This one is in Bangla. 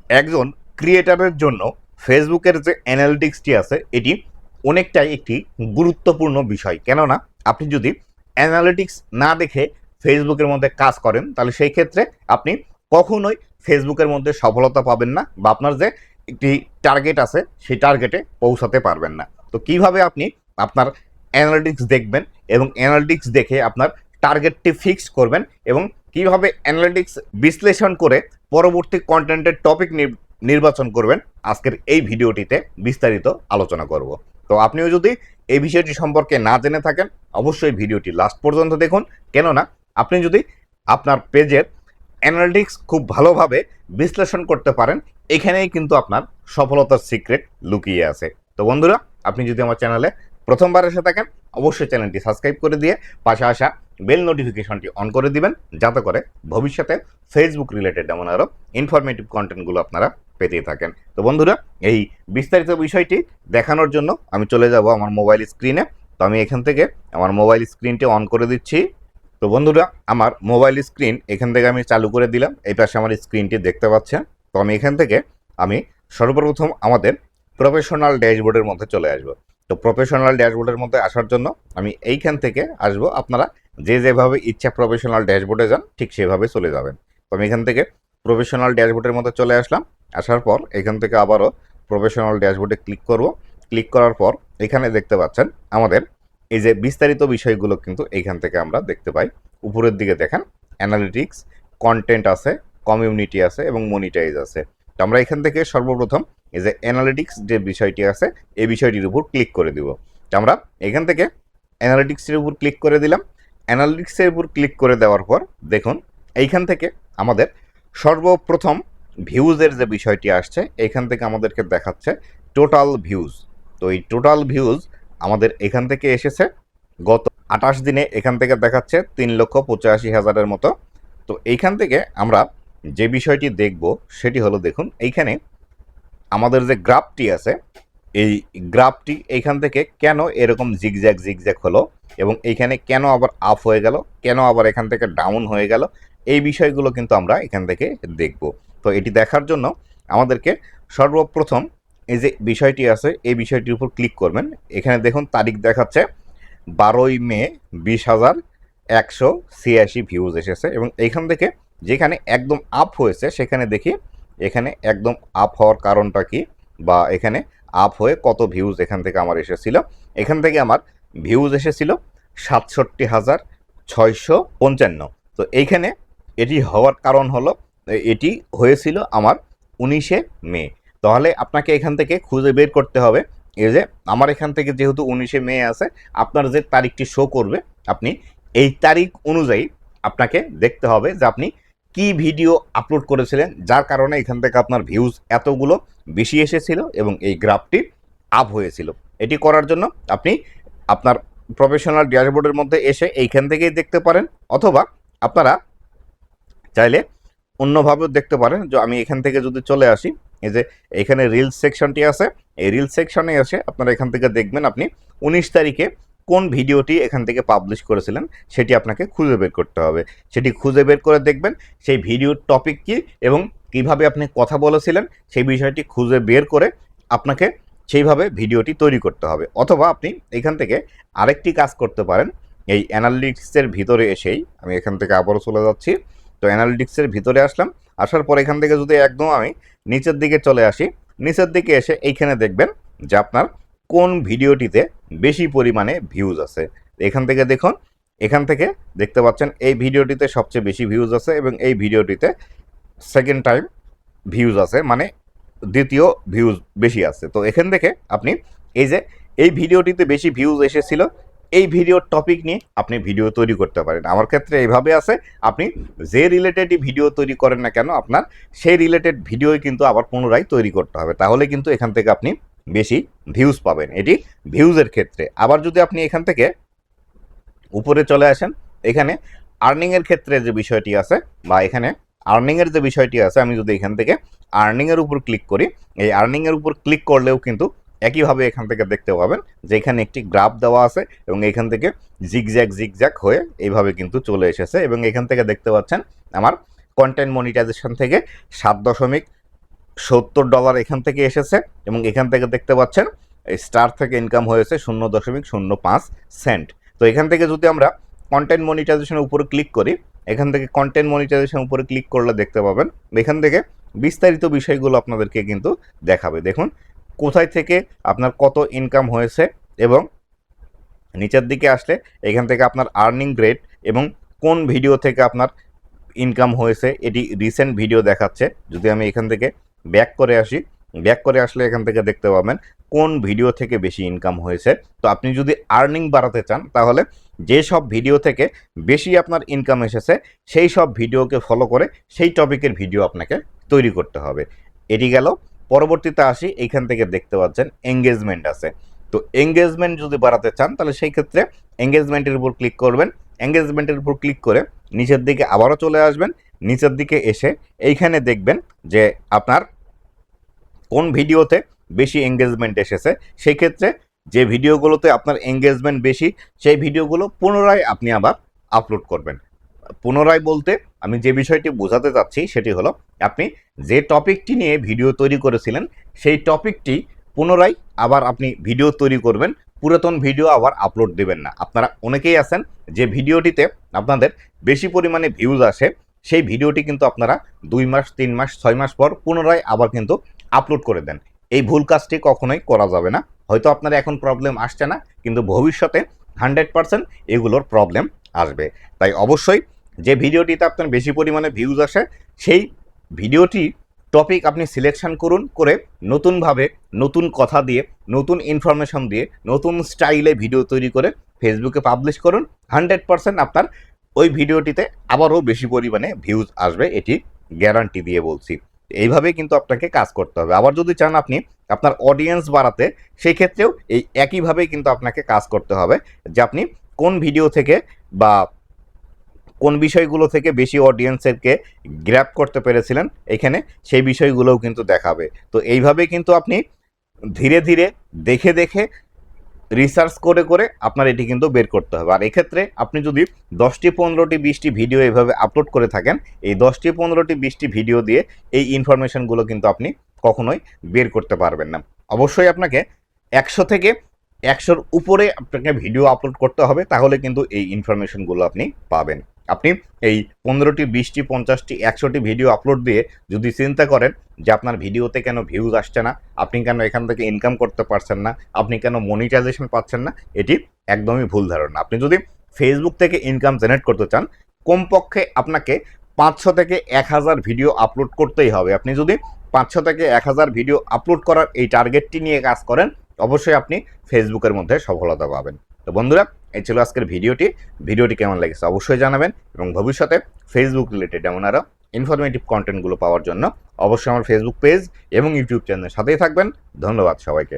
একজন ক্রিয়েটারের জন্য ফেসবুকের যে অ্যানালিটিক্সটি আছে এটি অনেকটাই একটি গুরুত্বপূর্ণ বিষয়। কেননা আপনি যদি অ্যানালিটিক্স না দেখে ফেসবুকের মধ্যে কাজ করেন তাহলে সেই ক্ষেত্রে আপনি কখনোই ফেসবুকের মধ্যে সফলতা পাবেন না, বা আপনার যে একটি টার্গেট আছে সেই টার্গেটে পৌঁছাতে পারবেন না। তো কিভাবে আপনি আপনার অ্যানালিটিক্স দেখবেন এবং অ্যানালিটিক্স দেখে আপনার টার্গেটটি ফিক্স করবেন এবং কিভাবে অ্যানালিটিক্স বিশ্লেষণ করে পরবর্তী কন্টেন্টের টপিক নির্বাচন করবেন, আজকের এই ভিডিওটিতে বিস্তারিত আলোচনা করব। তো আপনিও যদি এই বিষয়টি সম্পর্কে না জেনে থাকেন অবশ্যই ভিডিওটি লাস্ট পর্যন্ত দেখুন, কেননা আপনি যদি আপনার পেজের অ্যানালিটিক্স খুব ভালোভাবে বিশ্লেষণ করতে পারেন এখানেই কিন্তু আপনার সফলতার সিক্রেট লুকিয়ে আছে। তো বন্ধুরা, আপনি যদি আমার চ্যানেলে প্রথমবার এসে থাকেন অবশ্যই চ্যানেলটি সাবস্ক্রাইব করে দিয়ে পাশে আসা বেল নোটিফিকেশনটি অন করে দিবেন, যাতে করে ভবিষ্যতে ফেসবুক রিলেটেড এমন আরও ইনফরমেটিভ কন্টেন্টগুলো আপনারা পেতেই থাকেন। তো বন্ধুরা, এই বিস্তারিত বিষয়টি দেখানোর জন্য আমি চলে যাব আমার মোবাইল স্ক্রিনে। তো আমি এখান থেকে আমার মোবাইল স্ক্রিনটি অন করে দিচ্ছি। তো বন্ধুরা, আমার মোবাইল স্ক্রিন এখান থেকে আমি চালু করে দিলাম। এই পাশে আমার স্ক্রিনটি দেখতে পাচ্ছেন। তো আমি এখান থেকে সর্বপ্রথম আমাদের প্রফেশনাল ড্যাশবোর্ডের মধ্যে চলে আসব। তো প্রফেশনাল ড্যাশবোর্ডের মধ্যে আসার জন্য আমি এইখান থেকে আসব। আপনারা যে যেভাবে ইচ্ছা প্রফেশনাল ড্যাশবোর্ডে যান ঠিক সেভাবে চলে যাবেন। তো আমি এখান থেকে প্রফেশনাল ড্যাশবোর্ডের মধ্যে চলে আসলাম। আসার পর এখান থেকে আবারও প্রফেশনাল ড্যাশবোর্ডে ক্লিক করব। ক্লিক করার পর এখানে দেখতে পাচ্ছেন আমাদের এই যে বিস্তারিত বিষয়গুলো কিন্তু এইখান থেকে আমরা দেখতে পাই। উপরের দিকে দেখেন অ্যানালিটিক্স, কন্টেন্ট আছে, কমিউনিটি আছে এবং মনিটাইজ আছে। তো আমরা এখান থেকে সর্বপ্রথম এই যে অ্যানালিটিক্স যে বিষয়টি আছে এই বিষয়টির উপর ক্লিক করে দিব। তো আমরা এখান থেকে অ্যানালিটিক্সের উপর ক্লিক করে দিলাম। অ্যানালিটিক্সের উপর ক্লিক করে দেওয়ার পর দেখুন এইখান থেকে আমাদের সর্বপ্রথম ভিউজের যে বিষয়টি আসছে এইখান থেকে আমাদেরকে দেখাচ্ছে টোটাল ভিউজ। তো এই টোটাল ভিউজ আমাদের এখান থেকে এসেছে গত 28 দিনে। এখান থেকে দেখাচ্ছে 3,85,000-এর মতো। তো এইখান থেকে আমরা যে বিষয়টি দেখব সেটি হলো, দেখুন এইখানে আমাদের যে গ্রাফটি আছে এই গ্রাফটি এইখান থেকে কেন এরকম জিগজ্যাগ জিগজ্যাগ হলো এবং এইখানে কেন আবার আপ হয়ে গেল, কেন আবার এখান থেকে ডাউন হয়ে গেল, এই বিষয়গুলো কিন্তু আমরা এখান থেকে দেখব। তো এটি দেখার জন্য আমাদেরকে সর্বপ্রথম এই যে বিষয়টি আছে এই বিষয়টির উপর ক্লিক করবেন। এখানে দেখুন তারিখ দেখাচ্ছে 12ই মে 20,186 ভিউজ এসেছে এবং এইখান থেকে যেখানে একদম আপ হয়েছে সেখানে দেখি এখানে একদম আপ হওয়ার কারণটা কি, বা এখানে আপ হয়ে কত ভিউজ এখান থেকে আমার এসেছিল। এখান থেকে আমার ভিউজ এসেছিল 67,655। তো এইখানে এটি হওয়ার কারণ হলো এটি হয়েছিল আমার 19শে মে। তাহলে আপনাকে এখান থেকে খুঁজে বের করতে হবে এই যে আমার এখান থেকে যেহেতু 19শে মে আছে, আপনার যে তারিখটি শো করবে আপনি এই তারিখ অনুযায়ী আপনাকে দেখতে হবে যে আপনি কি ভিডিও আপলোড করেছিলেন যার কারণে এখান থেকে আপনার ভিউজ এতগুলো বেশি এসেছিল এবং এই গ্রাফটি আপ হয়েছিল। এটি করার জন্য আপনি আপনার প্রফেশনাল ড্যাশবোর্ডের মধ্যে এসে এইখান থেকেই দেখতে পারেন, অথবা আপনারা চাইলে অন্যভাবেও দেখতে পারেন। যে আমি এখান থেকে যদি চলে আসি এই যে এখানে রিলস সেকশনটি আছে, এই রিলস সেকশনে এসে আপনারা এখান থেকে দেখবেন আপনি 19 তারিখে কোন ভিডিওটি এখান থেকে পাবলিশ করেছিলেন সেটি আপনাকে খুঁজে বের করতে হবে। সেটি খুঁজে বের করে দেখবেন সেই ভিডিওর টপিক কী এবং কিভাবে আপনি কথা বলেছিলেন সেই বিষয়টি খুঁজে বের করে আপনাকে সেইভাবে ভিডিওটি তৈরি করতে হবে। অথবা আপনি এখান থেকে আরেকটি কাজ করতে পারেন, এই অ্যানালিটিক্সের ভিতরে এসেই আমি এখান থেকে আবারও চলে যাচ্ছি। তো অ্যানালিটিক্সের ভিতরে আসলাম। আসার পর এখান থেকে যদি একদম আমি নিচের দিকে চলে আসি, নিচের দিকে এসে এইখানে দেখবেন যে আপনার কোন ভিডিওটিতে বেশি পরিমাণে ভিউজ আছে। এখান থেকে দেখুন, এখান থেকে দেখতে পাচ্ছেন এই ভিডিওটিতে সবচেয়ে বেশি ভিউজ আছে এবং এই ভিডিওটিতে সেকেন্ড টাইম ভিউজ আছে, মানে দ্বিতীয় ভিউজ বেশি আছে। তো এখান থেকে আপনি এই যে এই ভিডিওটিতে বেশি ভিউজ এসেছিল এই ভিডিওর টপিক নিয়ে আপনি ভিডিও তৈরি করতে পারেন। আমার ক্ষেত্রে এইভাবে আছে, আপনি যে রিলেটেডই ভিডিও তৈরি করেন না কেন আপনার সেই রিলেটেড ভিডিওই কিন্তু আবার পুনরায় তৈরি করতে হবে, তাহলে কিন্তু এখান থেকে আপনি বেশি ভিউজ পাবেন। এটি ভিউজের ক্ষেত্রে। আবার যদি আপনি এখান থেকে উপরে চলে আসেন, এখানে আর্নিংয়ের ক্ষেত্রে যে বিষয়টি আছে বা এখানে আর্নিংয়ের যে বিষয়টি আছে, আমি যদি এখান থেকে আর্নিংয়ের উপর ক্লিক করি, এই আর্নিংয়ের উপর ক্লিক করলেও কিন্তু একইভাবে এখান থেকে দেখতে পাবেন যে এখানে একটি গ্রাফ দেওয়া আছে এবং এখান থেকে জিগজ্যাগ জিগজ্যাগ হয়ে এইভাবে কিন্তু চলে এসেছে এবং এখান থেকে দেখতে পাচ্ছেন আমার কন্টেন্ট মনিটাইজেশন থেকে $70 এখান থেকে এসেছে এবং এখান থেকে দেখতে পাচ্ছেন স্টার থেকে ইনকাম হয়েছে 0.05 সেন্ট। তো এখান থেকে যদি আমরা কন্টেন্ট মনিটাইজেশনের উপরে ক্লিক করি, এখান থেকে কন্টেন্ট মনিটাইজেশনের উপরে ক্লিক করলে দেখতে পাবেন এখান থেকে বিস্তারিত বিষয়গুলো আপনাদেরকে কিন্তু দেখাবে। দেখুন কোথায় থেকে আপনার কত ইনকাম হয়েছে এবং নিচের দিকে আসলে এখান থেকে আপনার আর্নিং রেট এবং কোন ভিডিও থেকে আপনার ইনকাম হয়েছে এটি রিসেন্ট ভিডিও দেখাচ্ছে। যদি আমি এখান থেকে ব্যাক করে আসলে এখান থেকে দেখতে পাবেন কোন ভিডিও থেকে বেশি ইনকাম হয়েছে। তো আপনি যদি আর্নিং বাড়াতে চান তাহলে যে সব ভিডিও থেকে বেশি আপনার ইনকাম এসেছে সেই সব ভিডিওকে ফলো করে সেই টপিকের ভিডিও আপনাকে তৈরি করতে হবে। এটি গেল। পরবর্তীতে আসি, এইখান থেকে দেখতে পাচ্ছেন এঙ্গেজমেন্ট আছে। তো এঙ্গেজমেন্ট যদি বাড়াতে চান তাহলে সেই ক্ষেত্রে এঙ্গেজমেন্টের উপর ক্লিক করবেন। এঙ্গেজমেন্টের উপর ক্লিক করে নিচের দিকে আবারও চলে আসবেন। নিচের দিকে এসে এইখানে দেখবেন যে আপনার কোন ভিডিওতে বেশি এঙ্গেজমেন্ট এসেছে। সেই ক্ষেত্রে যে ভিডিওগুলোতে আপনার এঙ্গেজমেন্ট বেশি সেই ভিডিওগুলো পুনরায় আপনি আবার আপলোড করবেন। পুনরায় বলতে আমি যে বিষয়টি বোঝাতে চাচ্ছি সেটি হলো আপনি যে টপিকটি নিয়ে ভিডিও তৈরি করেছিলেন সেই টপিকটি পুনরায় আবার আপনি ভিডিও তৈরি করবেন, পুরাতন ভিডিও আবার আপলোড দেবেন না। আপনারা অনেকেই আছেন যে ভিডিওটিতে আপনাদের বেশি পরিমাণে ভিউজ আসে, সেই ভিডিওটি কিন্তু আপনারা 2 মাস 3 মাস 6 মাস পর পুনরায় আবার কিন্তু আপলোড করে দেন। এই ভুল কাজটি কখনোই করা যাবে না। হয়তো আপনার এখন প্রবলেম আসছে না, কিন্তু ভবিষ্যতে 100% এগুলোর প্রবলেম আসবে। তাই অবশ্যই যে ভিডিওটিতে আপনার বেশি পরিমাণে ভিউজ আসে সেই ভিডিওটি টপিক আপনি সিলেকশন করুন, করে নতুনভাবে নতুন কথা দিয়ে নতুন ইনফরমেশন দিয়ে নতুন স্টাইলে ভিডিও তৈরি করে ফেসবুকে পাবলিশ করুন। 100% আপনার ওই ভিডিওটিতে আবারও বেশি পরিমাণে ভিউজ আসবে, এটি গ্যারান্টি দিয়ে বলছি। এইভাবেই কিন্তু আপনাকে কাজ করতে হবে। আবার যদি চান আপনি আপনার অডিয়েন্স বাড়াতে, সেই ক্ষেত্রেও এই একইভাবেই কিন্তু আপনাকে কাজ করতে হবে যে আপনি কোন ভিডিও থেকে বা কোন বিষয়গুলো থেকে বেশি অডিয়েন্সেরকে গ্র্যাব করতে পেরেছিলেন এখানে সেই বিষয়গুলোও কিন্তু দেখাবে। তো এইভাবে কিন্তু আপনি ধীরে ধীরে দেখে দেখে রিসার্চ করে করে আপনার এটি কিন্তু বের করতে হবে। আর এক্ষেত্রে আপনি যদি 10টি 15টি 20টি ভিডিও এভাবে আপলোড করে থাকেন, এই 10টি 15টি 20টি ভিডিও দিয়ে এই ইনফরমেশনগুলো কিন্তু আপনি কখনোই বের করতে পারবেন না। অবশ্যই আপনাকে 100 থেকে 100-র উপরে আপনাকে ভিডিও আপলোড করতে হবে, তাহলে কিন্তু এই ইনফরমেশনগুলো আপনি পাবেন। আপনি এই 15টি 20টি 50টি 100টি ভিডিও আপলোড দিয়ে যদি চিন্তা করেন যে আপনার ভিডিওতে কেন ভিউজ আসছে না, আপনি কেন এখান থেকে ইনকাম করতে পারছেন না, আপনি কেন মনিটাইজেশন পাচ্ছেন না, এটি একদমই ভুল ধারণা। আপনি যদি ফেসবুক থেকে ইনকাম জেনারেট করতে চান কমপক্ষে আপনাকে 500 থেকে 1000 ভিডিও আপলোড করতেই হবে। আপনি যদি 500 থেকে 1000 ভিডিও আপলোড করার এই টার্গেটটি নিয়ে কাজ করেন অবশ্যই আপনি ফেসবুকের মধ্যে সফলতা পাবেন। তো বন্ধুরা, এই ছিল আজকের ভিডিওটি কেমন লেগেছে অবশ্যই জানাবেন এবং ভবিষ্যতে ফেসবুক রিলেটেড এমন আরও ইনফরমেটিভ কন্টেন্টগুলো পাওয়ার জন্য অবশ্যই আমার ফেসবুক পেজ এবং ইউটিউব চ্যানেলের সাথেই থাকবেন। ধন্যবাদ সবাইকে।